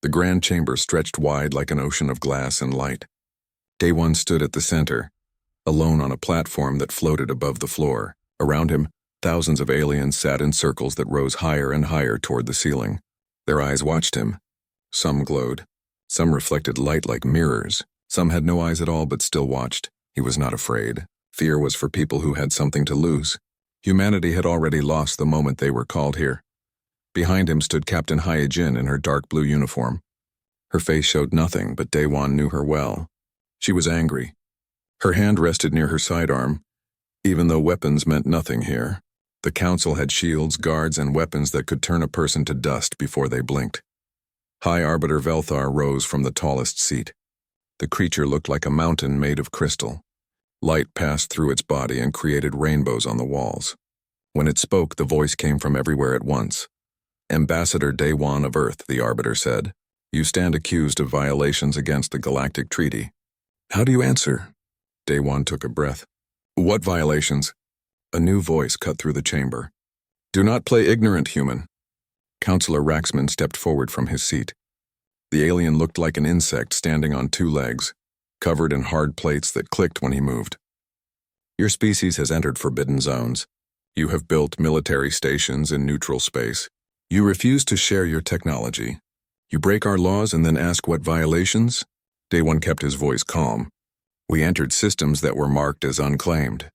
The grand chamber stretched wide like an ocean of glass and light. Day One stood at the center, alone on a platform that floated above the floor. Around him, thousands of aliens sat in circles that rose higher and higher toward the ceiling. Their eyes watched him. Some glowed. Some reflected light like mirrors. Some had no eyes at all but still watched. He was not afraid. Fear was for people who had something to lose. Humanity had already lost the moment they were called here. Behind him stood Captain Hyejin in her dark blue uniform. Her face showed nothing, but Day One knew her well. She was angry. Her hand rested near her sidearm, even though weapons meant nothing here. The Council had shields, guards, and weapons that could turn a person to dust before they blinked. High Arbiter Velthar rose from the tallest seat. The creature looked like a mountain made of crystal. Light passed through its body and created rainbows on the walls. When it spoke, the voice came from everywhere at once. "Ambassador Day One of Earth," the Arbiter said, "you stand accused of violations against the Galactic Treaty. How do you answer?" Day One took a breath. "What violations?" A new voice cut through the chamber. "Do not play ignorant, human." Counselor Raxman stepped forward from his seat. The alien looked like an insect standing on two legs, covered in hard plates that clicked when he moved. "Your species has entered forbidden zones. You have built military stations in neutral space. You refuse to share your technology. You break our laws and then ask what violations?" Day One kept his voice calm. "We entered systems that were marked as unclaimed.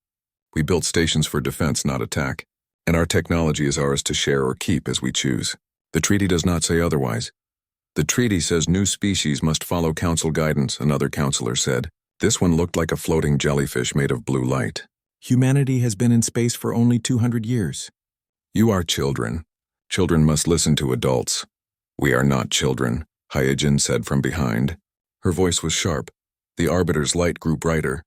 We built stations for defense, not attack, and our technology is ours to share or keep as we choose. The treaty does not say otherwise." "The treaty says new species must follow council guidance," another counselor said. This one looked like a floating jellyfish made of blue light. "Humanity has been in space for only 200 years. You are children. Children must listen to adults." "We are not children," Hyejin said from behind. Her voice was sharp. The Arbiter's light grew brighter.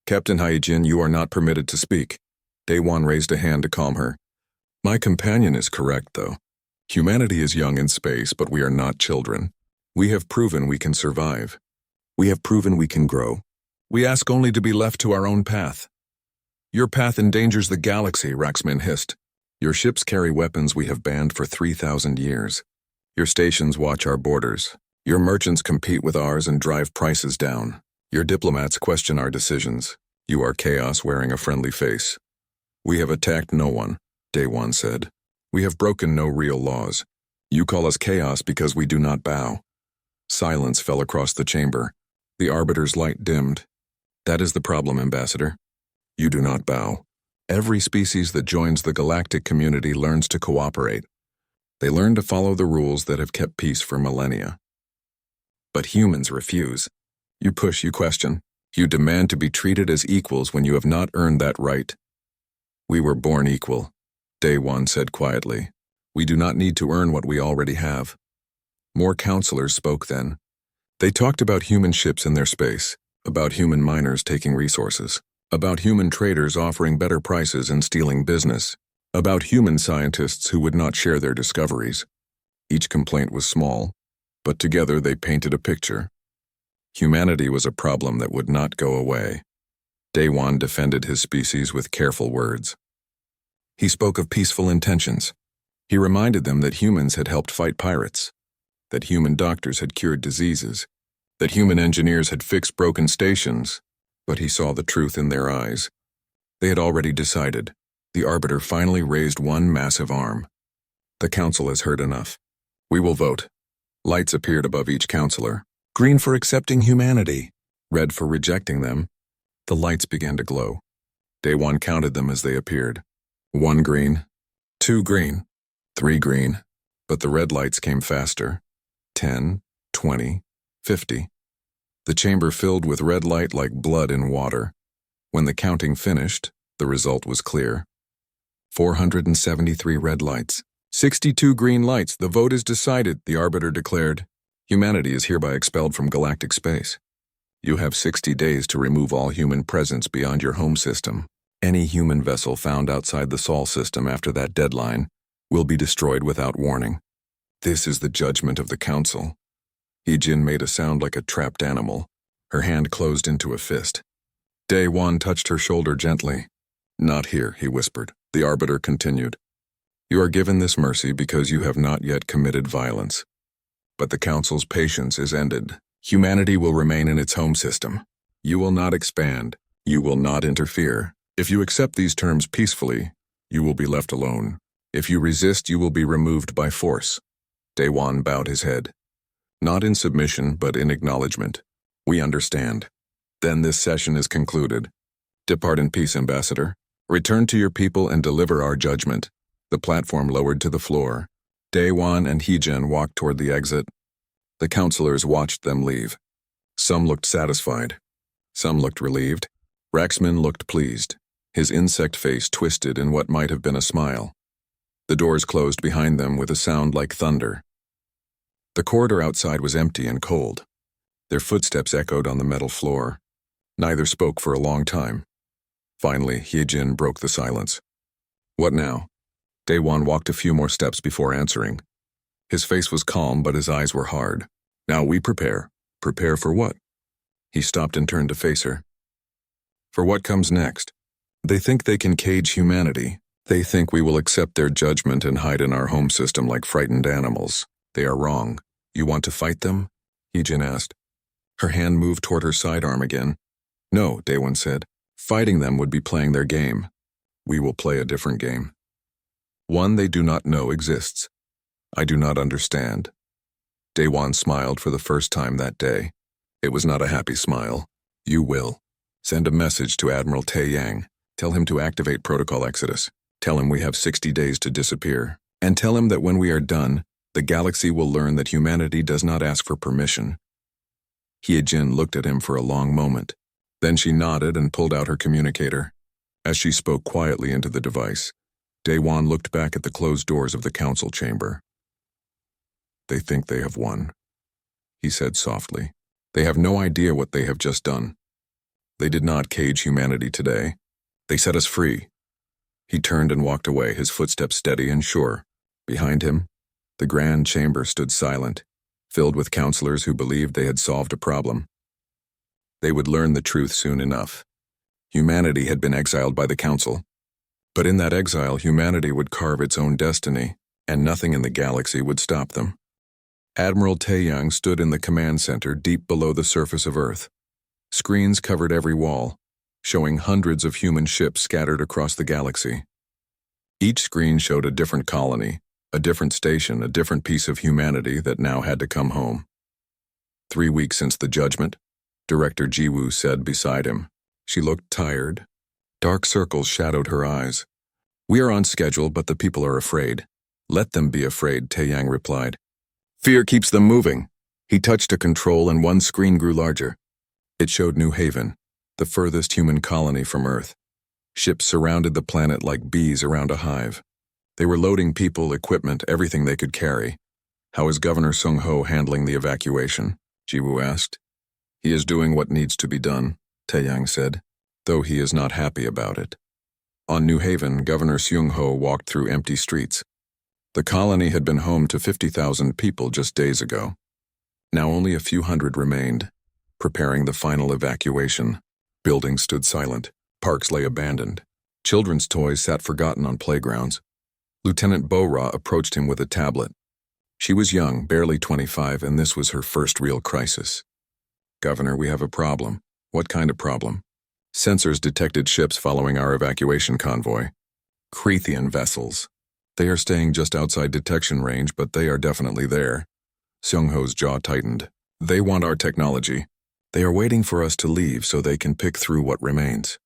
"Captain Hyejin, you are not permitted to speak." Day One raised a hand to calm her. "My companion is correct, though. Humanity is young in space, but we are not children. We have proven we can survive. We have proven we can grow. We ask only to be left to our own path." "Your path endangers the galaxy," Raxman hissed. "Your ships carry weapons we have banned for 3,000 years. Your stations watch our borders. Your merchants compete with ours and drive prices down. Your diplomats question our decisions. You are chaos wearing a friendly face." "We have attacked no one," Day One said. "We have broken no real laws. You call us chaos because we do not bow." Silence fell across the chamber. The Arbiter's light dimmed. "That is the problem, Ambassador. You do not bow. Every species that joins the galactic community learns to cooperate. They learn to follow the rules that have kept peace for millennia. But humans refuse. You push, you question. You demand to be treated as equals when you have not earned that right." "We were born equal," Day One said quietly. "We do not need to earn what we already have." More counselors spoke then. They talked about human ships in their space, about human miners taking resources, about human traders offering better prices and stealing business, about human scientists who would not share their discoveries. Each complaint was small, but together they painted a picture. Humanity was a problem that would not go away. Day One defended his species with careful words. He spoke of peaceful intentions. He reminded them that humans had helped fight pirates, that human doctors had cured diseases, that human engineers had fixed broken stations, but he saw the truth in their eyes. They had already decided. The Arbiter finally raised one massive arm. "The Council has heard enough. We will vote." Lights appeared above each counselor. Green for accepting humanity, red for rejecting them. The lights began to glow. Day One counted them as they appeared. 1 green, 2 green, 3 green, but the red lights came faster. 10, 20, 50. The chamber filled with red light like blood in water. When the counting finished, the result was clear. 473 red lights. 62 green lights. "The vote is decided," the Arbiter declared. "Humanity is hereby expelled from galactic space. You have 60 days to remove all human presence beyond your home system. Any human vessel found outside the Sol system after that deadline will be destroyed without warning. This is the judgment of the Council." Hyejin made a sound like a trapped animal. Her hand closed into a fist. Day One touched her shoulder gently. "Not here," he whispered. The Arbiter continued. "You are given this mercy because you have not yet committed violence. But the Council's patience is ended. Humanity will remain in its home system. You will not expand. You will not interfere. If you accept these terms peacefully, you will be left alone. If you resist, you will be removed by force. Daewon bowed his head. Not in submission, but in acknowledgement. We understand. Then this session is concluded. Depart in peace, Ambassador. Return to your people and deliver our judgment. The platform lowered to the floor. Daewon and Heejin walked toward the exit. The counselors watched them leave. Some looked satisfied. Some looked relieved. Raxman looked pleased. His insect face twisted in what might have been a smile. The doors closed behind them with a sound like thunder. The corridor outside was empty and cold. Their footsteps echoed on the metal floor. Neither spoke for a long time. Finally, Heejin broke the silence. What now? Daewon walked a few more steps before answering. His face was calm, but his eyes were hard. Now we prepare. Prepare for what? He stopped and turned to face her. For what comes next? They think they can cage humanity. They think we will accept their judgment and hide in our home system like frightened animals. They are wrong. You want to fight them? Heejin asked. Her hand moved toward her sidearm again. No, Daewon said. Fighting them would be playing their game. We will play a different game. One they do not know exists. I do not understand. Daewon smiled for the first time that day. It was not a happy smile. You will. Send a message to Admiral Tae-Yang. Tell him to activate Protocol Exodus. Tell him we have 60 days to disappear. And tell him that when we are done, the galaxy will learn that humanity does not ask for permission. Heejin looked at him for a long moment. Then she nodded and pulled out her communicator. As she spoke quietly into the device, Daewon looked back at the closed doors of the council chamber. They think they have won, he said softly. They have no idea what they have just done. They did not cage humanity today. They set us free. He turned and walked away, his footsteps steady and sure. Behind him, the grand chamber stood silent, filled with counselors who believed they had solved a problem. They would learn the truth soon enough. Humanity had been exiled by the council. But in that exile, humanity would carve its own destiny, and nothing in the galaxy would stop them. Admiral Tae-Yang stood in the command center deep below the surface of Earth. Screens covered every wall, showing hundreds of human ships scattered across the galaxy. Each screen showed a different colony, a different station, a different piece of humanity that now had to come home. 3 weeks since the judgment, Director Jiwoo said beside him. She looked tired. Dark circles shadowed her eyes. We are on schedule, but the people are afraid. Let them be afraid, Tae-Yang replied. Fear keeps them moving. He touched a control and one screen grew larger. It showed New Haven, the furthest human colony from Earth. Ships surrounded the planet like bees around a hive. They were loading people, equipment, everything they could carry. How is Governor Sung-ho handling the evacuation? Jiwoo asked. He is doing what needs to be done, Tae-Yang said, though he is not happy about it. On New Haven, Governor Sung-ho walked through empty streets. The colony had been home to 50,000 people just days ago. Now only a few hundred remained, preparing the final evacuation. Buildings stood silent. Parks lay abandoned. Children's toys sat forgotten on playgrounds. Lieutenant Bo-Ra approached him with a tablet. She was young, barely 25, and this was her first real crisis. Governor, we have a problem. What kind of problem? Sensors detected ships following our evacuation convoy. Creathian vessels. They are staying just outside detection range, but they are definitely there. Seung-ho's jaw tightened. They want our technology. They are waiting for us to leave so they can pick through what remains.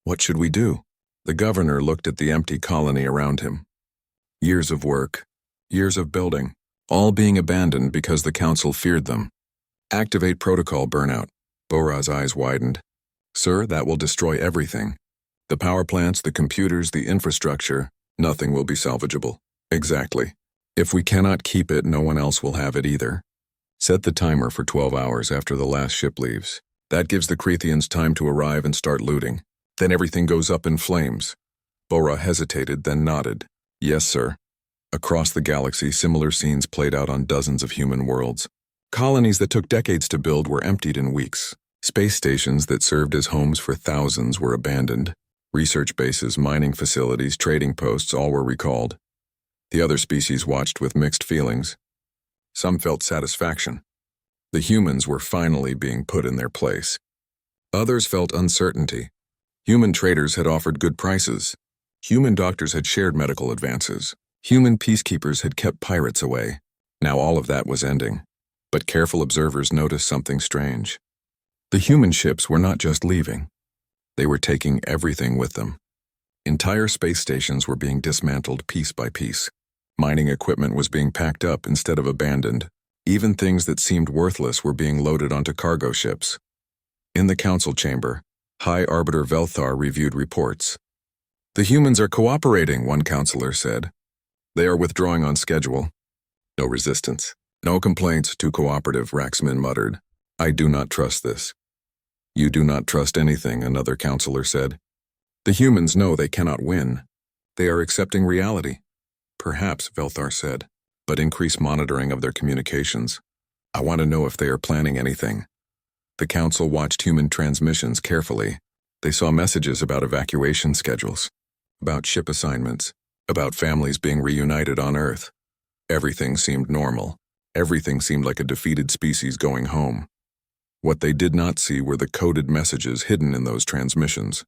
What should we do? The governor looked at the empty colony around him. Years of work, years of building, all being abandoned because the council feared them. Activate protocol burnout. Bo-Ra's eyes widened. Sir, that will destroy everything. The power plants, the computers, the infrastructure, nothing will be salvageable. Exactly. If we cannot keep it, no one else will have it either. Set the timer for 12 hours after the last ship leaves. That gives the Creathians time to arrive and start looting. Then everything goes up in flames. Bo-Ra hesitated, then nodded. Yes, sir. Across the galaxy, similar scenes played out on dozens of human worlds. Colonies that took decades to build were emptied in weeks. Space stations that served as homes for thousands were abandoned. Research bases, mining facilities, trading posts, all were recalled. The other species watched with mixed feelings. Some felt satisfaction. The humans were finally being put in their place. Others felt uncertainty. Human traders had offered good prices. Human doctors had shared medical advances. Human peacekeepers had kept pirates away. Now all of that was ending. But careful observers noticed something strange. The human ships were not just leaving. They were taking everything with them. Entire space stations were being dismantled piece by piece. Mining equipment was being packed up instead of abandoned. Even things that seemed worthless were being loaded onto cargo ships. In the council chamber, High Arbiter Velthar reviewed reports. "The humans are cooperating," one counselor said. "They are withdrawing on schedule." "No resistance. No complaints, too cooperative," Raxman muttered. "I do not trust this." "You do not trust anything," another counselor said. "The humans know they cannot win. They are accepting reality." "Perhaps," Velthar said, "but increase monitoring of their communications. I want to know if they are planning anything." The council watched human transmissions carefully. They saw messages about evacuation schedules, about ship assignments, about families being reunited on Earth. Everything seemed normal. Everything seemed like a defeated species going home. What they did not see were the coded messages hidden in those transmissions.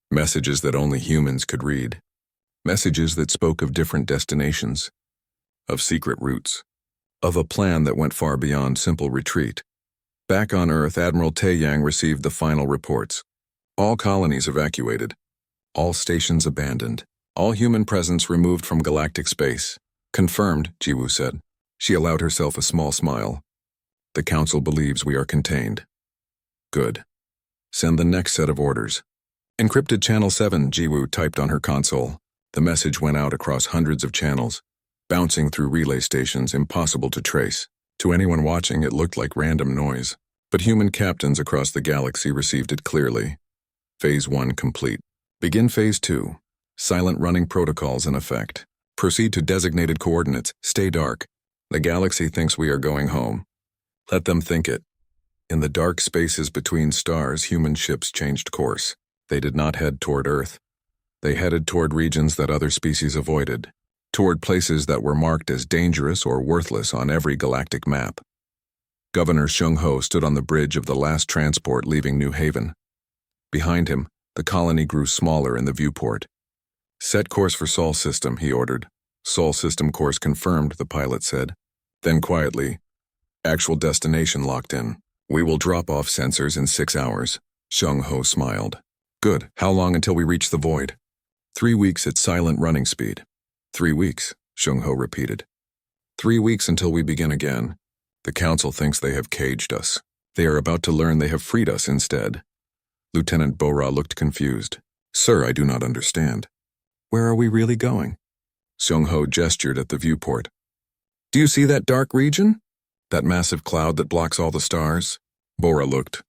Messages that only humans could read. Messages that spoke of different destinations, of secret routes, of a plan that went far beyond simple retreat. Back on Earth, Admiral Taeyang received the final reports. All colonies evacuated. All stations abandoned. All human presence removed from galactic space. "Confirmed," Jiwoo said. She allowed herself a small smile. "The Council believes we are contained." "Good. Send the next set of orders." "Encrypted Channel 7, Jiwoo typed on her console. The message went out across hundreds of channels, bouncing through relay stations impossible to trace. To anyone watching, it looked like random noise, but human captains across the galaxy received it clearly. Phase 1 complete. Begin Phase 2. Silent running protocols in effect. Proceed to designated coordinates. Stay dark. The galaxy thinks we are going home. Let them think it. In the dark spaces between stars, human ships changed course. They did not head toward Earth. They headed toward regions that other species avoided, toward places that were marked as dangerous or worthless on every galactic map. Governor Shung Ho stood on the bridge of the last transport leaving New Haven. Behind him, the colony grew smaller in the viewport. "Set course for Sol System," he ordered. "Sol System course confirmed," the pilot said. Then quietly, "Actual destination locked in. We will drop off sensors in 6 hours." Shung Ho smiled. "Good. How long until we reach the void?" 3 weeks at silent running speed." 3 weeks, Shung Ho repeated. 3 weeks until we begin again. The Council thinks they have caged us. They are about to learn they have freed us instead." Lieutenant Bora looked confused. "Sir, I do not understand. Where are we really going?" Shung Ho gestured at the viewport. "Do you see that dark region? That massive cloud that blocks all the stars?" Bora looked.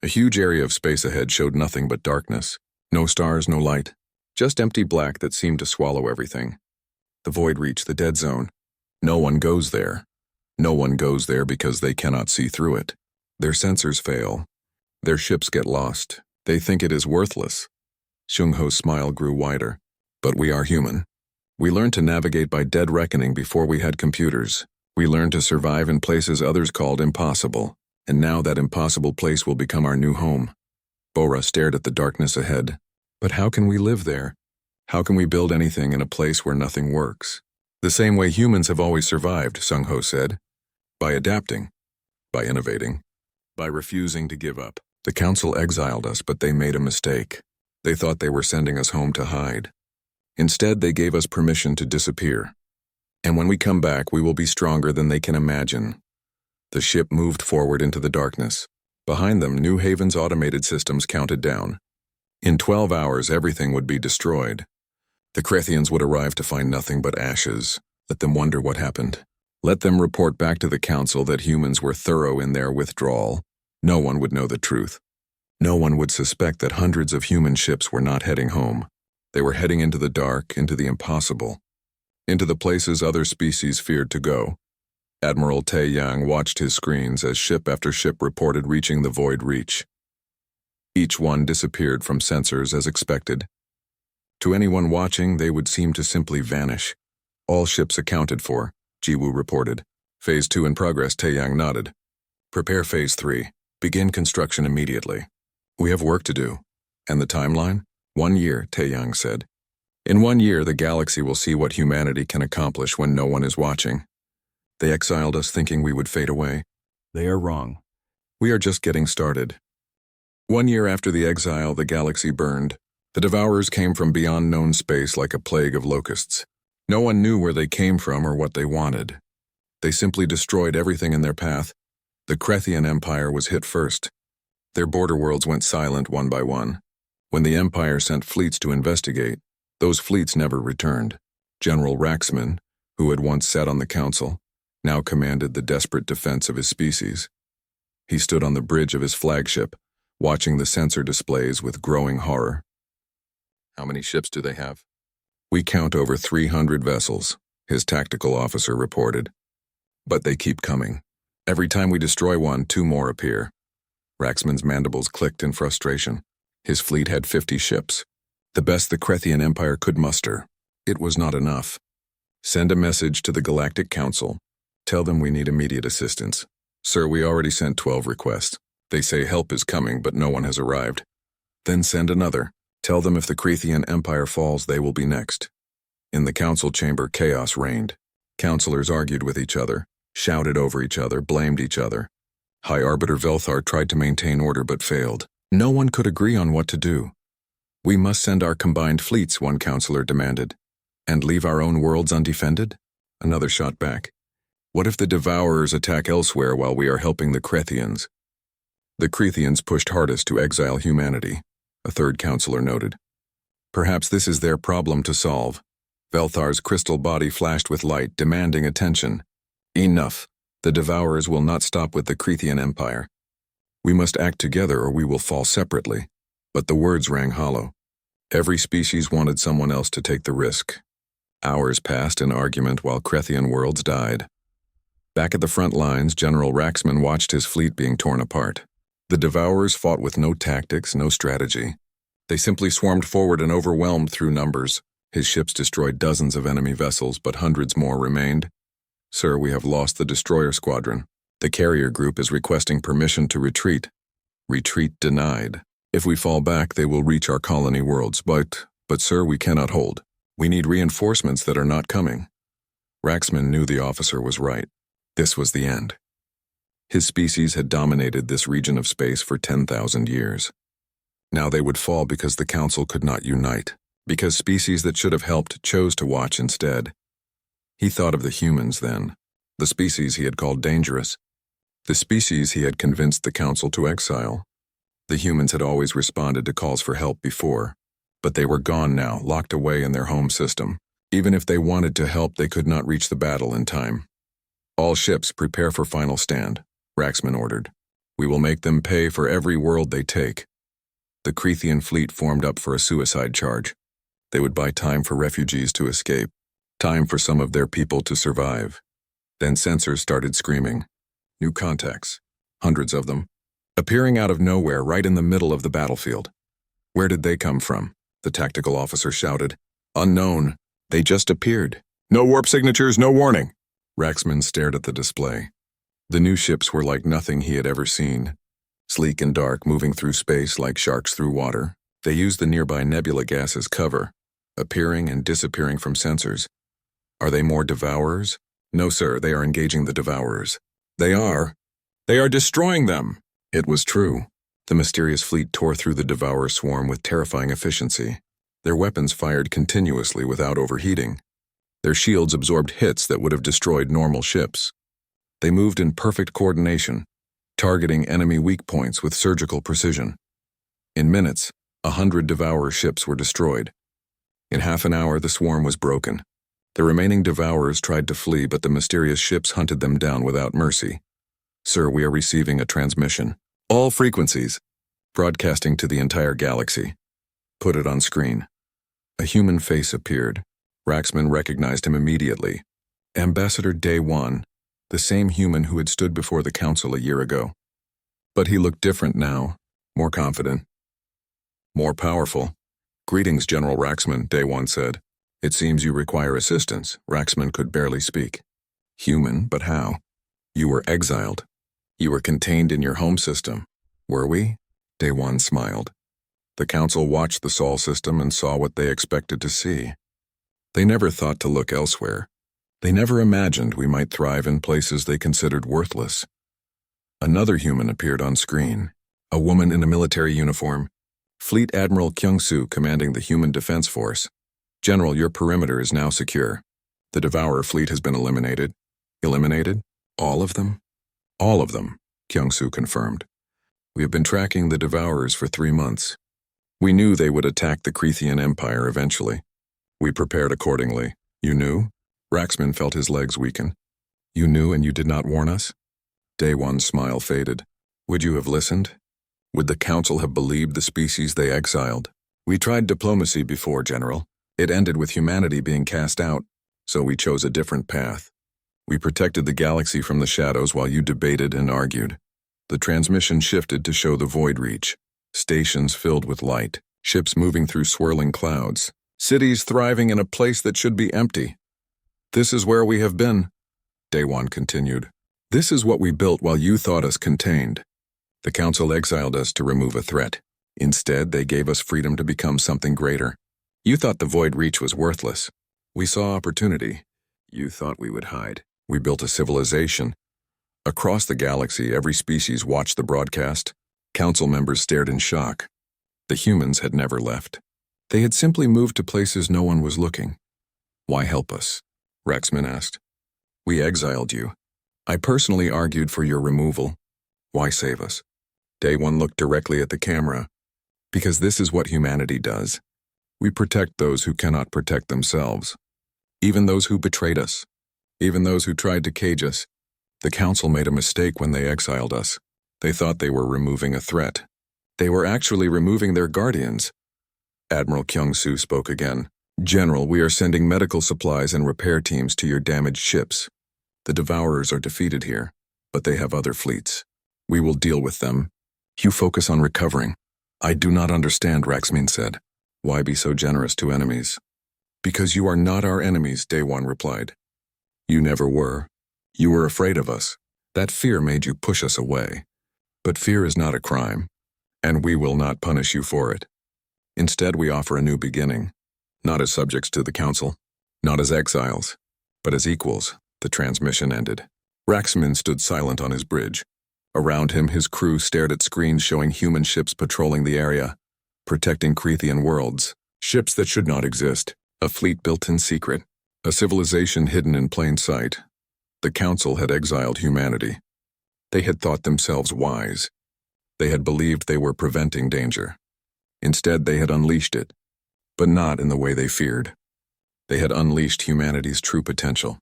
A huge area of space ahead showed nothing but darkness. No stars, no light. Just empty black that seemed to swallow everything. The void reach, the dead zone. No one goes there. No one goes there because they cannot see through it. Their sensors fail. Their ships get lost. They think it is worthless. Shung Ho's smile grew wider. "But we are human. We learned to navigate by dead reckoning before we had computers. We learned to survive in places others called impossible. And now that impossible place will become our new home." Bora stared at the darkness ahead. "But how can we live there? How can we build anything in a place where nothing works?" "The same way humans have always survived," Shung Ho said. "By adapting. By innovating. By refusing to give up. The Council exiled us, but they made a mistake. They thought they were sending us home to hide. Instead, they gave us permission to disappear. And when we come back, we will be stronger than they can imagine." The ship moved forward into the darkness. Behind them, New Haven's automated systems counted down. In 12 hours, everything would be destroyed. The Krethians would arrive to find nothing but ashes. Let them wonder what happened. Let them report back to the Council that humans were thorough in their withdrawal. No one would know the truth. No one would suspect that hundreds of human ships were not heading home. They were heading into the dark, into the impossible, into the places other species feared to go. Admiral Taeyang watched his screens as ship after ship reported reaching the void reach. Each one disappeared from sensors as expected. To anyone watching, they would seem to simply vanish. "All ships accounted for," Jiwoo reported. Phase 2 in progress, Taeyang nodded. Prepare Phase 3. Begin construction immediately. We have work to do. And the timeline? 1 year, Taeyang said. In 1 year, the galaxy will see what humanity can accomplish when no one is watching. They exiled us thinking we would fade away. They are wrong. We are just getting started. 1 year after the exile, the galaxy burned. The Devourers came from beyond known space like a plague of locusts. No one knew where they came from or what they wanted. They simply destroyed everything in their path. The Krethian Empire was hit first. Their border worlds went silent one by one. When the Empire sent fleets to investigate, those fleets never returned. General Raxman, who had once sat on the council, now commanded the desperate defense of his species. He stood on the bridge of his flagship, watching the sensor displays with growing horror. How many ships do they have? We count over 300 vessels, his tactical officer reported. But they keep coming. Every time we destroy one, 2 more appear. Raxman's mandibles clicked in frustration. His fleet had 50 ships. The best the Krethian Empire could muster. It was not enough. Send a message to the Galactic Council. Tell them we need immediate assistance. Sir, we already sent 12 requests. They say help is coming, but no one has arrived. Then send another. Tell them if the Krethian Empire falls, they will be next. In the council chamber, chaos reigned. Councilors argued with each other, shouted over each other, blamed each other. High Arbiter Velthar tried to maintain order but failed. No one could agree on what to do. We must send our combined fleets, one councilor demanded. And leave our own worlds undefended? Another shot back. What if the Devourers attack elsewhere while we are helping the Krethians? The Krethians pushed hardest to exile humanity, a third councilor noted. Perhaps this is their problem to solve. Velthar's crystal body flashed with light, demanding attention. Enough. The Devourers will not stop with the Krethian Empire. We must act together or we will fall separately. But the words rang hollow. Every species wanted someone else to take the risk. Hours passed in argument while Krethian worlds died. Back at the front lines, General Raxman watched his fleet being torn apart. The Devourers fought with no tactics, no strategy. They simply swarmed forward and overwhelmed through numbers. His ships destroyed dozens of enemy vessels, but hundreds more remained. Sir, we have lost the destroyer squadron. The carrier group is requesting permission to retreat. Retreat denied. If we fall back, they will reach our colony worlds, but sir, we cannot hold. We need reinforcements that are not coming. Raxman knew the officer was right. This was the end. His species had dominated this region of space for 10,000 years. Now they would fall because the council could not unite, because species that should have helped chose to watch instead. He thought of the humans then, the species he had called dangerous, the species he had convinced the council to exile. The humans had always responded to calls for help before, but they were gone now, locked away in their home system. Even if they wanted to help, they could not reach the battle in time. All ships prepare for final stand, Raxman ordered. We will make them pay for every world they take. The Krethian fleet formed up for a suicide charge. They would buy time for refugees to escape, time for some of their people to survive. Then sensors started screaming. New contacts, hundreds of them, appearing out of nowhere right in the middle of the battlefield. Where did they come from? The tactical officer shouted. Unknown. They just appeared. No warp signatures, no warning. Raxman stared at the display. The new ships were like nothing he had ever seen. Sleek and dark, moving through space like sharks through water. They used the nearby nebula gas as cover, appearing and disappearing from sensors. Are they more Devourers? No, sir, they are engaging the Devourers. They are destroying them. It was true. The mysterious fleet tore through the Devourer swarm with terrifying efficiency. Their weapons fired continuously without overheating. Their shields absorbed hits that would have destroyed normal ships. They moved in perfect coordination, targeting enemy weak points with surgical precision. In minutes, 100 Devourer ships were destroyed. In half an hour, the swarm was broken. The remaining Devourers tried to flee, but the mysterious ships hunted them down without mercy. Sir, we are receiving a transmission. All frequencies, broadcasting to the entire galaxy. Put it on screen. A human face appeared. Raxman recognized him immediately. Ambassador Day 1, the same human who had stood before the council a year ago. But he looked different now, more confident, more powerful. Greetings, General Raxman, Day 1 said. It seems you require assistance. Raxman could barely speak. Human, but how? You were exiled. You were contained in your home system. Were we? Day One smiled. The council watched the Sol system and saw what they expected to see. They never thought to look elsewhere. They never imagined we might thrive in places they considered worthless. Another human appeared on screen, a woman in a military uniform, Fleet Admiral Kyung-soo commanding the Human Defense Force. General, your perimeter is now secure. The Devourer fleet has been eliminated. Eliminated? All of them? All of them, Kyung-soo confirmed. We have been tracking the Devourers for 3 months. We knew they would attack the Crethean Empire eventually. We prepared accordingly. You knew? Raxman felt his legs weaken. You knew and you did not warn us? Day One's smile faded. Would you have listened? Would the council have believed the species they exiled? We tried diplomacy before, General. It ended with humanity being cast out, so we chose a different path. We protected the galaxy from the shadows while you debated and argued. The transmission shifted to show the void reach. Stations filled with light, ships moving through swirling clouds, cities thriving in a place that should be empty. This is where we have been, Day One continued. This is what we built while you thought us contained. The council exiled us to remove a threat. Instead, they gave us freedom to become something greater. You thought the void reach was worthless. We saw opportunity. You thought we would hide. We built a civilization. Across the galaxy, every species watched the broadcast. Council members stared in shock. The humans had never left. They had simply moved to places no one was looking. Why help us? Raxman asked. We exiled you. I personally argued for your removal. Why save us? Day One looked directly at the camera. Because this is what humanity does. We protect those who cannot protect themselves. Even those who betrayed us. Even those who tried to cage us. The council made a mistake when they exiled us. They thought they were removing a threat. They were actually removing their guardians. Admiral Kyung-soo spoke again. General, we are sending medical supplies and repair teams to your damaged ships. The Devourers are defeated here, but they have other fleets. We will deal with them. You focus on recovering. I do not understand, Raxmin said. Why be so generous to enemies? Because you are not our enemies, Day One replied. You never were. You were afraid of us. That fear made you push us away. But fear is not a crime, and we will not punish you for it. Instead, we offer a new beginning, not as subjects to the council, not as exiles, but as equals. The transmission ended. Raxman stood silent on his bridge. Around him, his crew stared at screens showing human ships patrolling the area, protecting Crethean worlds, ships that should not exist, a fleet built in secret, a civilization hidden in plain sight. The council had exiled humanity. They had thought themselves wise. They had believed they were preventing danger. Instead, they had unleashed it, but not in the way they feared. They had unleashed humanity's true potential,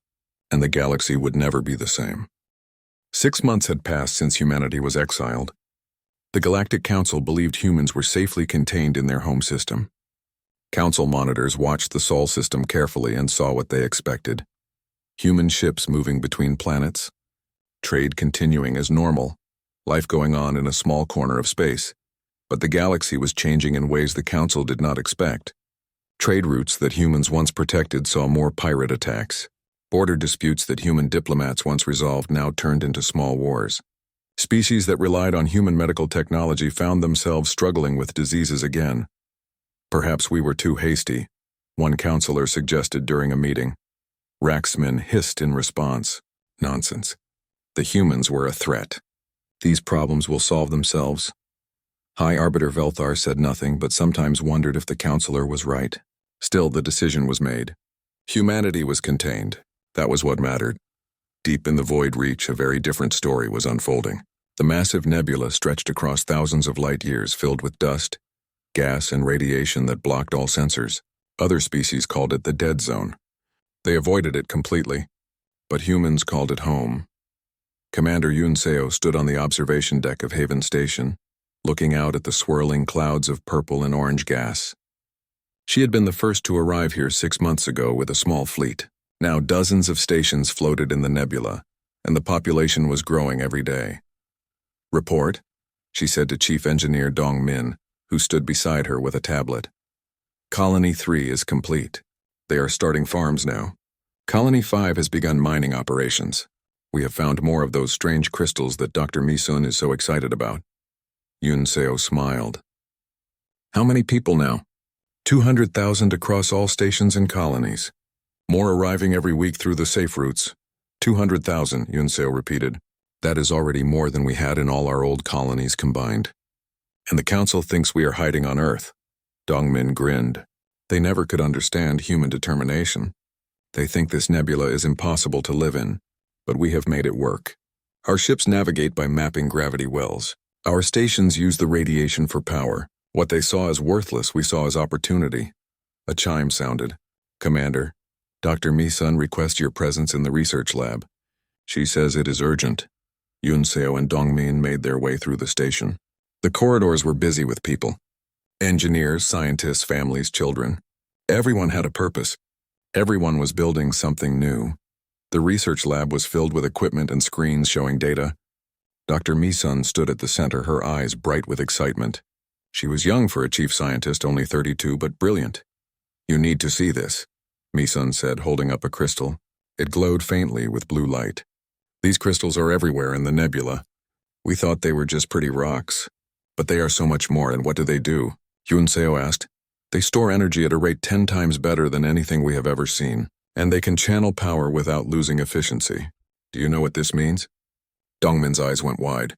and the galaxy would never be the same. 6 months had passed since humanity was exiled. The Galactic Council believed humans were safely contained in their home system. Council monitors watched the Sol system carefully and saw what they expected. Human ships moving between planets, trade continuing as normal, life going on in a small corner of space. But the galaxy was changing in ways the Council did not expect. Trade routes that humans once protected saw more pirate attacks. Border disputes that human diplomats once resolved now turned into small wars. Species that relied on human medical technology found themselves struggling with diseases again. Perhaps we were too hasty, one counselor suggested during a meeting. Raxman hissed in response. Nonsense. The humans were a threat. These problems will solve themselves. High Arbiter Velthar said nothing, but sometimes wondered if the counselor was right. Still, the decision was made. Humanity was contained. That was what mattered. Deep in the void reach, a very different story was unfolding. The massive nebula stretched across thousands of light years, filled with dust, gas, and radiation that blocked all sensors. Other species called it the dead zone. They avoided it completely, but humans called it home. Commander Yoon Seo stood on the observation deck of Haven Station, looking out at the swirling clouds of purple and orange gas. She had been the first to arrive here 6 months ago with a small fleet. Now dozens of stations floated in the nebula, and the population was growing every day. Report, she said to Chief Engineer Dong Min, who stood beside her with a tablet. Colony 3 is complete. They are starting farms now. Colony 5 has begun mining operations. We have found more of those strange crystals that Dr. Misun is so excited about. Yun Seo smiled. How many people now? 200,000 across all stations and colonies. More arriving every week through the safe routes. 200,000, Yun Seo repeated. That is already more than we had in all our old colonies combined. And the Council thinks we are hiding on Earth. Dongmin grinned. They never could understand human determination. They think this nebula is impossible to live in, but we have made it work. Our ships navigate by mapping gravity wells. Our stations use the radiation for power. What they saw as worthless, we saw as opportunity. A chime sounded. Commander, Dr. Misun requests your presence in the research lab. She says it is urgent. Yun Seo and Dongmin made their way through the station. The corridors were busy with people. Engineers, scientists, families, children. Everyone had a purpose. Everyone was building something new. The research lab was filled with equipment and screens showing data. Dr. Misun stood at the center, her eyes bright with excitement. She was young for a chief scientist, only 32, but brilliant. You need to see this, Misun said, holding up a crystal. It glowed faintly with blue light. These crystals are everywhere in the nebula. We thought they were just pretty rocks. But they are so much more, and what do they do? Yun Seo asked. They store energy at a rate 10 times better than anything we have ever seen, and they can channel power without losing efficiency. Do you know what this means? Dongmin's eyes went wide.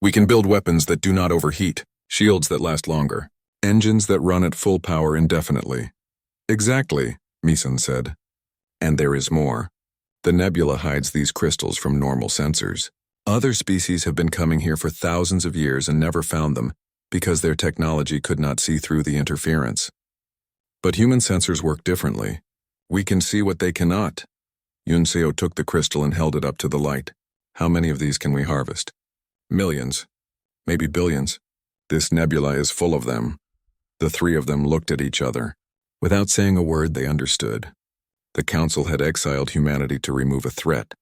We can build weapons that do not overheat, shields that last longer, engines that run at full power indefinitely. Exactly, Misun said. And there is more. The nebula hides these crystals from normal sensors. Other species have been coming here for thousands of years and never found them, because their technology could not see through the interference. But human sensors work differently. We can see what they cannot. Yun Seo took the crystal and held it up to the light. How many of these can we harvest? Millions. Maybe billions. This nebula is full of them. The three of them looked at each other. Without saying a word, they understood. The Council had exiled humanity to remove a threat.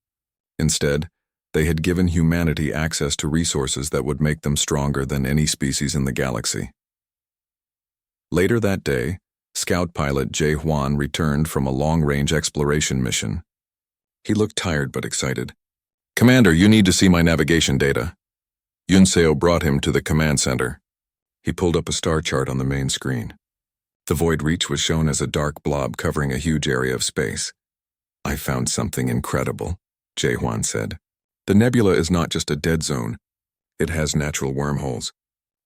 Instead, they had given humanity access to resources that would make them stronger than any species in the galaxy. Later that day, scout pilot Jae Hwan returned from a long-range exploration mission. He looked tired but excited. Commander, you need to see my navigation data. Yun Seo brought him to the command center. He pulled up a star chart on the main screen. The void reach was shown as a dark blob covering a huge area of space. I found something incredible, Jae Hwan said. The nebula is not just a dead zone. It has natural wormholes.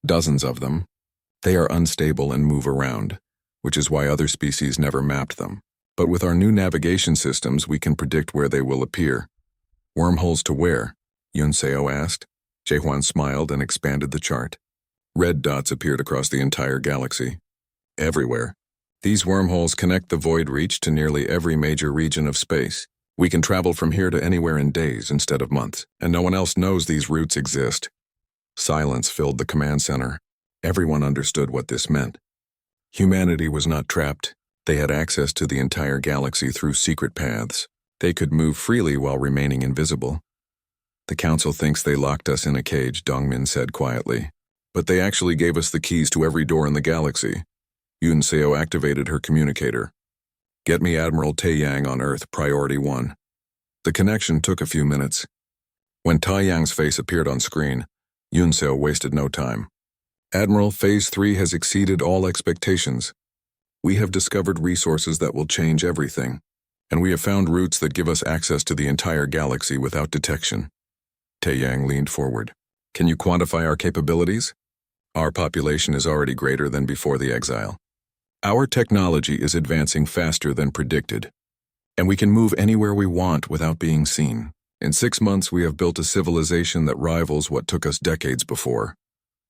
Dozens of them. They are unstable and move around, which is why other species never mapped them. But with our new navigation systems, we can predict where they will appear. Wormholes to where? Yun Seo asked. Jae Hwan smiled and expanded the chart. Red dots appeared across the entire galaxy. Everywhere. These wormholes connect the void reach to nearly every major region of space. We can travel from here to anywhere in days instead of months, and no one else knows these routes exist. Silence filled the command center. Everyone understood what this meant. Humanity was not trapped. They had access to the entire galaxy through secret paths. They could move freely while remaining invisible. The Council thinks they locked us in a cage, Dongmin said quietly. But they actually gave us the keys to every door in the galaxy. Yun Seo activated her communicator. Get me Admiral Taeyang on Earth, Priority 1. The connection took a few minutes. When Taeyang's face appeared on screen, Yun Seo wasted no time. Admiral, Phase 3 has exceeded all expectations. We have discovered resources that will change everything, and we have found routes that give us access to the entire galaxy without detection. Taeyang leaned forward. Can you quantify our capabilities? Our population is already greater than before the exile. Our technology is advancing faster than predicted, and we can move anywhere we want without being seen. In 6 months, we have built a civilization that rivals what took us decades before.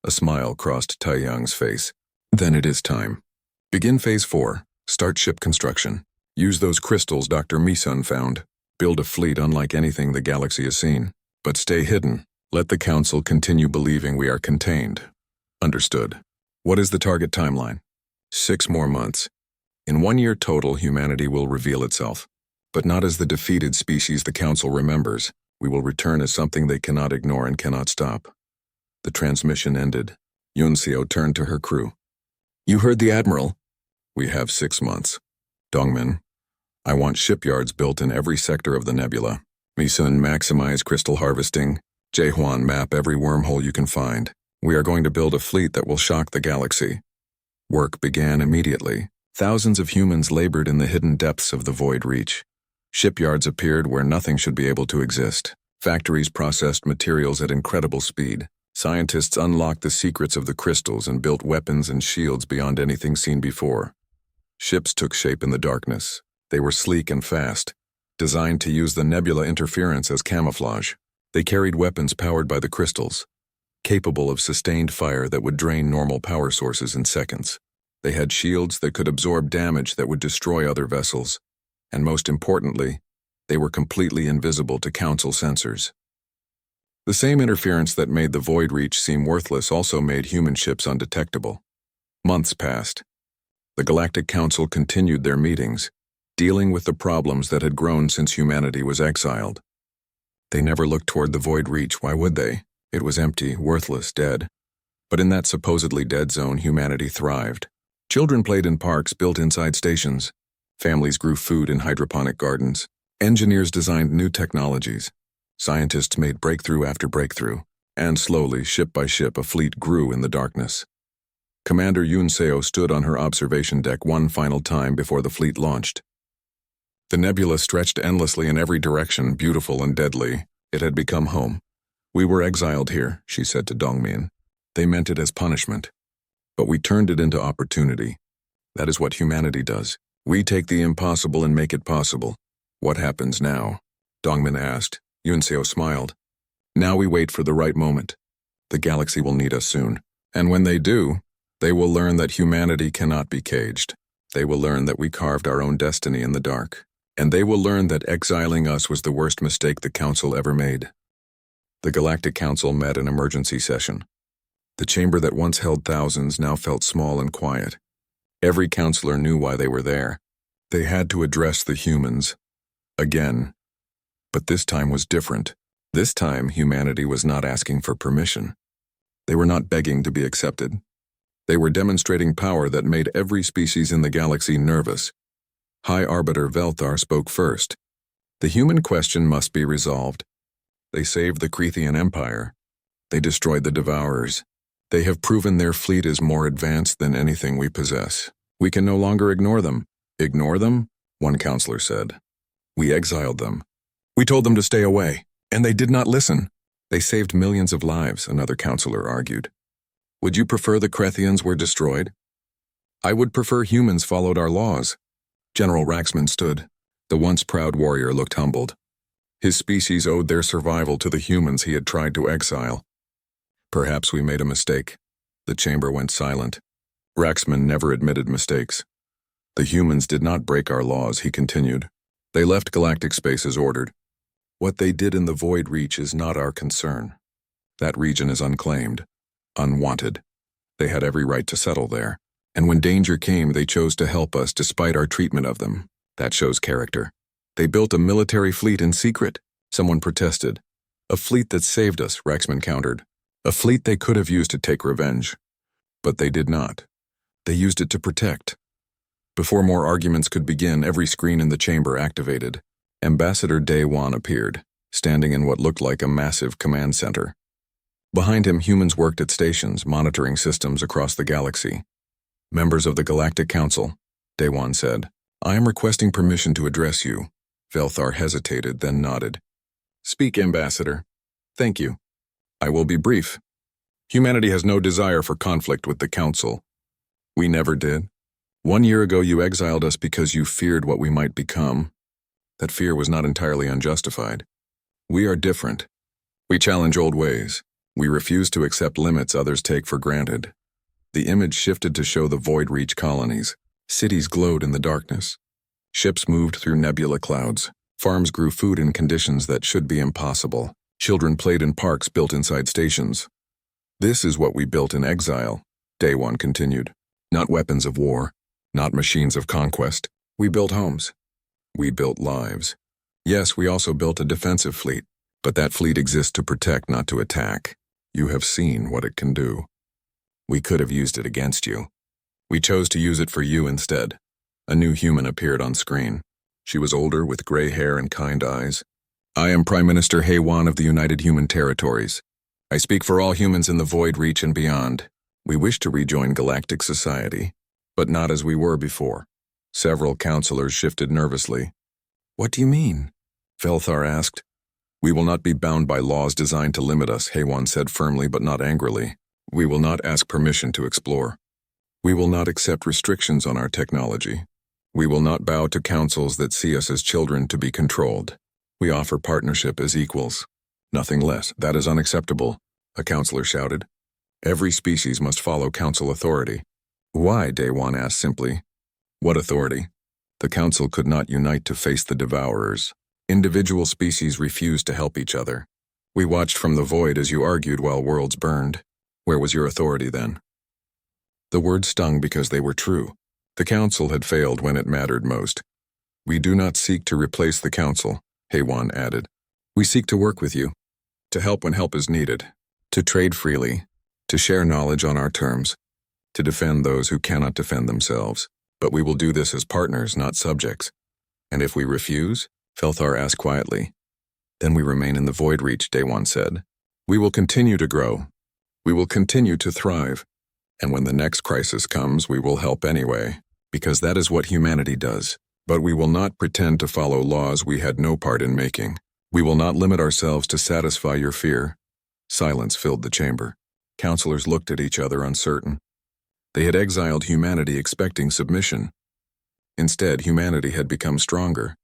A smile crossed Taeyang's face. Then it is time. Begin Phase 4. Start ship construction. Use those crystals Dr. Misun found. Build a fleet unlike anything the galaxy has seen. But stay hidden. Let the Council continue believing we are contained. Understood. What is the target timeline? 6 more months. In 1 year total, humanity will reveal itself. But not as the defeated species the Council remembers. We will return as something they cannot ignore and cannot stop. The transmission ended. Yun Seo turned to her crew. You heard the Admiral. We have 6 months. Dongmin, I want shipyards built in every sector of the nebula. Misun, maximize crystal harvesting. Jaehuan, map every wormhole you can find. We are going to build a fleet that will shock the galaxy. Work began immediately. Thousands of humans labored in the hidden depths of the Void Reach. Shipyards appeared where nothing should be able to exist. Factories processed materials at incredible speed. Scientists unlocked the secrets of the crystals and built weapons and shields beyond anything seen before. Ships took shape in the darkness. They were sleek and fast, designed to use the nebula interference as camouflage. They carried weapons powered by the crystals, capable of sustained fire that would drain normal power sources in seconds. They had shields that could absorb damage that would destroy other vessels. And most importantly, they were completely invisible to Council sensors. The same interference that made the Void Reach seem worthless also made human ships undetectable. Months passed. The Galactic Council continued their meetings, dealing with the problems that had grown since humanity was exiled. They never looked toward the Void Reach. Why would they? It was empty, worthless, dead. But in that supposedly dead zone, humanity thrived. Children played in parks built inside stations. Families grew food in hydroponic gardens. Engineers designed new technologies. Scientists made breakthrough after breakthrough. And slowly, ship by ship, a fleet grew in the darkness. Commander Yoon Seo stood on her observation deck one final time before the fleet launched. The nebula stretched endlessly in every direction, beautiful and deadly. It had become home. We were exiled here, she said to Dongmin. They meant it as punishment. But we turned it into opportunity. That is what humanity does. We take the impossible and make it possible. What happens now? Dongmin asked. Yoon Seo smiled. Now we wait for the right moment. The galaxy will need us soon. And when they do, they will learn that humanity cannot be caged. They will learn that we carved our own destiny in the dark. And they will learn that exiling us was the worst mistake the Council ever made. The Galactic Council met an emergency session. The chamber that once held thousands now felt small and quiet. Every counselor knew why they were there. They had to address the humans. Again. But this time was different. This time, humanity was not asking for permission. They were not begging to be accepted. They were demonstrating power that made every species in the galaxy nervous. High Arbiter Velthar spoke first. The human question must be resolved. They saved the Crethean Empire. They destroyed the Devourers. They have proven their fleet is more advanced than anything we possess. We can no longer ignore them. Ignore them? One counselor said. We exiled them. We told them to stay away, and they did not listen. They saved millions of lives, another counselor argued. Would you prefer the Crethians were destroyed? I would prefer humans followed our laws. General Raxman stood. The once proud warrior looked humbled. His species owed their survival to the humans he had tried to exile. Perhaps we made a mistake. The chamber went silent. Raxman never admitted mistakes. The humans did not break our laws, he continued. They left galactic space as ordered. What they did in the Void Reach is not our concern. That region is unclaimed, unwanted. They had every right to settle there. And when danger came, they chose to help us despite our treatment of them. That shows character. They built a military fleet in secret. Someone protested. A fleet that saved us, Raxman countered. A fleet they could have used to take revenge. But they did not. They used it to protect. Before more arguments could begin, every screen in the chamber activated. Ambassador Daewon appeared, standing in what looked like a massive command center. Behind him, humans worked at stations, monitoring systems across the galaxy. Members of the Galactic Council, Daewon said, I am requesting permission to address you. Velthar hesitated, then nodded. Speak, Ambassador. Thank you. I will be brief. Humanity has no desire for conflict with the Council. We never did. 1 year ago you exiled us because you feared what we might become. That fear was not entirely unjustified. We are different. We challenge old ways. We refuse to accept limits others take for granted. The image shifted to show the Void Reach colonies. Cities glowed in the darkness. Ships moved through nebula clouds. Farms grew food in conditions that should be impossible. Children played in parks built inside stations. This is what we built in exile, Daewon continued. Not weapons of war, not machines of conquest. We built homes. We built lives. Yes, we also built a defensive fleet, but that fleet exists to protect, not to attack. You have seen what it can do. We could have used it against you. We chose to use it for you instead. A new human appeared on screen. She was older with gray hair and kind eyes. I am Prime Minister HFY of the United Human Territories. I speak for all humans in the Void Reach and beyond. We wish to rejoin galactic society, but not as we were before. Several counselors shifted nervously. What do you mean? Velthar asked. We will not be bound by laws designed to limit us, HFY said firmly but not angrily. We will not ask permission to explore. We will not accept restrictions on our technology. We will not bow to councils that see us as children to be controlled. We offer partnership as equals. Nothing less. That is unacceptable, a counselor shouted. Every species must follow council authority. Why? Day1 asked simply. What authority? The council could not unite to face the devourers. Individual species refused to help each other. We watched from the void as you argued while worlds burned. Where was your authority then? The words stung because they were true. The council had failed when it mattered most. We do not seek to replace the council, HFY added. We seek to work with you, to help when help is needed, to trade freely, to share knowledge on our terms, to defend those who cannot defend themselves. But we will do this as partners, not subjects. And if we refuse? Velthar asked quietly. Then we remain in the Void Reach, Day1 said. We will continue to grow. We will continue to thrive. And when the next crisis comes, we will help anyway, because that is what humanity does. But we will not pretend to follow laws we had no part in making. We will not limit ourselves to satisfy your fear. Silence filled the chamber. Counselors looked at each other uncertain. They had exiled humanity expecting submission. Instead, humanity had become stronger.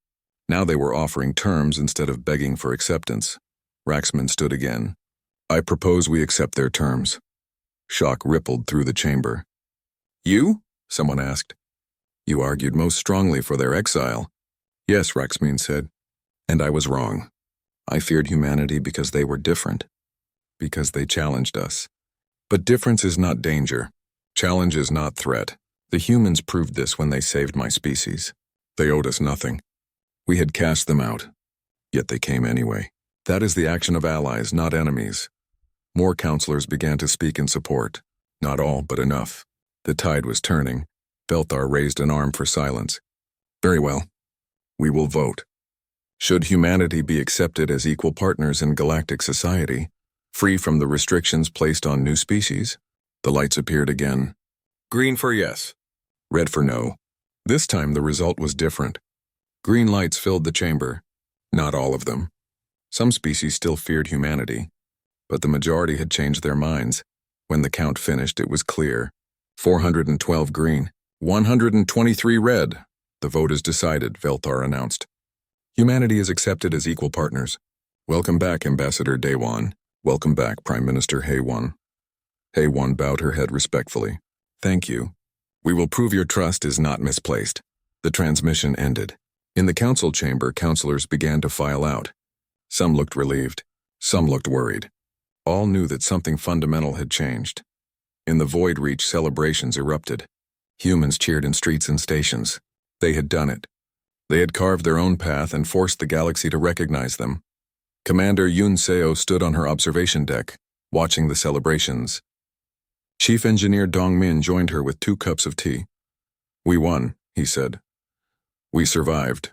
Now they were offering terms instead of begging for acceptance. Raxman stood again. I propose we accept their terms. Shock rippled through the chamber. You? Someone asked. You argued most strongly for their exile. Yes, Raxman said. And I was wrong. I feared humanity because they were different. Because they challenged us. But difference is not danger. Challenge is not threat. The humans proved this when they saved my species. They owed us nothing. We had cast them out. Yet they came anyway. That is the action of allies, not enemies. More counselors began to speak in support. Not all, but enough. The tide was turning. Velthar raised an arm for silence. Very well. We will vote. Should humanity be accepted as equal partners in galactic society, free from the restrictions placed on new species? The lights appeared again. Green for yes. Red for no. This time the result was different. Green lights filled the chamber. Not all of them. Some species still feared humanity, but the majority had changed their minds. When the count finished, it was clear. 412 green, 123 red. The vote is decided, Velthar announced. Humanity is accepted as equal partners. Welcome back, Ambassador Day1. Welcome back, Prime Minister HFY. HFY bowed her head respectfully. Thank you. We will prove your trust is not misplaced. The transmission ended. In the council chamber, counselors began to file out. Some looked relieved. Some looked worried. All knew that something fundamental had changed. In the Void Reach, celebrations erupted. Humans cheered in streets and stations. They had done it. They had carved their own path and forced the galaxy to recognize them. Commander Yun Seo stood on her observation deck, watching the celebrations. Chief Engineer Dong Min joined her with 2 cups of tea. We won, he said. We survived,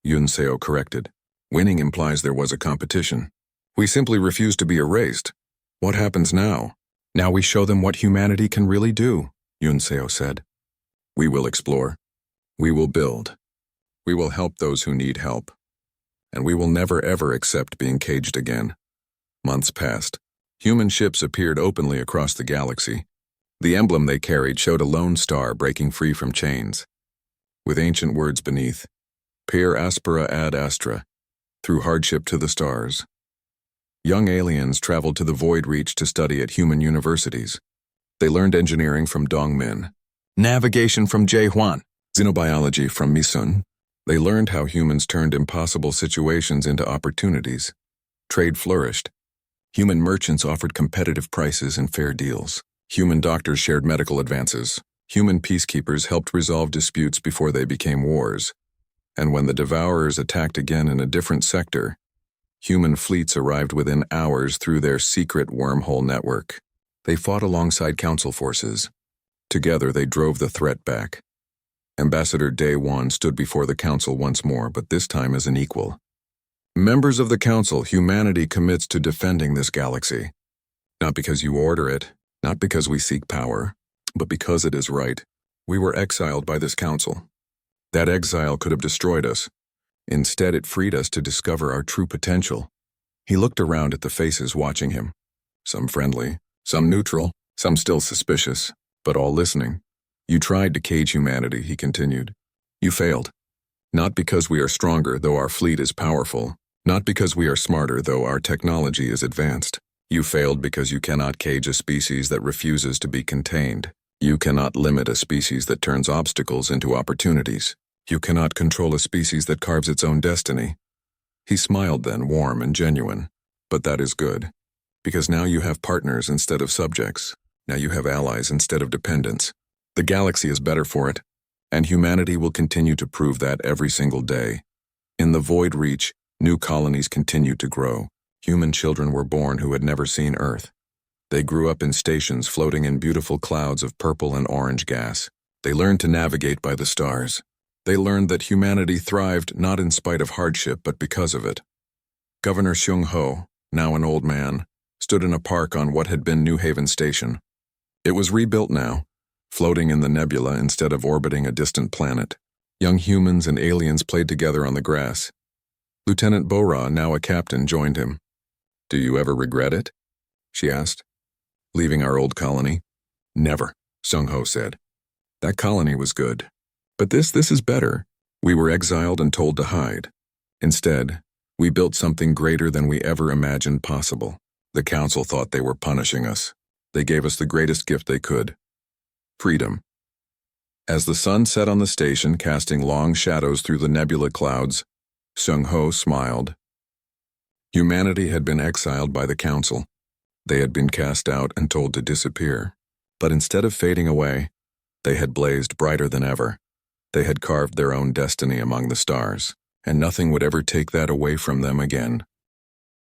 Yun Seo corrected. Winning implies there was a competition. We simply refused to be erased. What happens now? Now we show them what humanity can really do, Yun Seo said. We will explore. We will build. We will help those who need help. And we will never ever accept being caged again. Months passed. Human ships appeared openly across the galaxy. The emblem they carried showed a lone star breaking free from chains. With ancient words beneath, Per aspera ad astra, through hardship to the stars. Young aliens traveled to the Void Reach to study at human universities. They learned engineering from Dong Min, navigation from Jae Hwan, xenobiology from Misun. They learned how humans turned impossible situations into opportunities. Trade flourished. Human merchants offered competitive prices and fair deals. Human doctors shared medical advances. Human peacekeepers helped resolve disputes before they became wars. And when the devourers attacked again in a different sector, human fleets arrived within hours through their secret wormhole network. They fought alongside council forces. Together they drove the threat back. Ambassador Day1 stood before the council once more, but this time as an equal. Members of the Council, humanity commits to defending this galaxy. Not because you order it, not because we seek power, but because it is right. We were exiled by this council. That exile could have destroyed us. Instead, it freed us to discover our true potential. He looked around at the faces watching him. Some friendly, some neutral, some still suspicious, but all listening. You tried to cage humanity, he continued. You failed. Not because we are stronger, though our fleet is powerful. Not because we are smarter, though our technology is advanced. You failed because you cannot cage a species that refuses to be contained. You cannot limit a species that turns obstacles into opportunities. You cannot control a species that carves its own destiny. He smiled then, warm and genuine. But that is good. Because now you have partners instead of subjects. Now you have allies instead of dependents. The galaxy is better for it. And humanity will continue to prove that every single day. In the Void Reach, new colonies continued to grow. Human children were born who had never seen Earth. They grew up in stations floating in beautiful clouds of purple and orange gas. They learned to navigate by the stars. They learned that humanity thrived not in spite of hardship but because of it. Governor Xiong Ho, now an old man, stood in a park on what had been New Haven Station. It was rebuilt now, floating in the nebula instead of orbiting a distant planet. Young humans and aliens played together on the grass. Lieutenant Bora, now a captain, joined him. "Do you ever regret it?" she asked. "Leaving our old colony?" "Never," Sung Ho said. "That colony was good. But this is better. We were exiled and told to hide. Instead, we built something greater than we ever imagined possible. The council thought they were punishing us. They gave us the greatest gift they could. Freedom." As the sun set on the station, casting long shadows through the nebula clouds, Sung Ho smiled. Humanity had been exiled by the council. They had been cast out and told to disappear. But instead of fading away, they had blazed brighter than ever. They had carved their own destiny among the stars, and nothing would ever take that away from them again.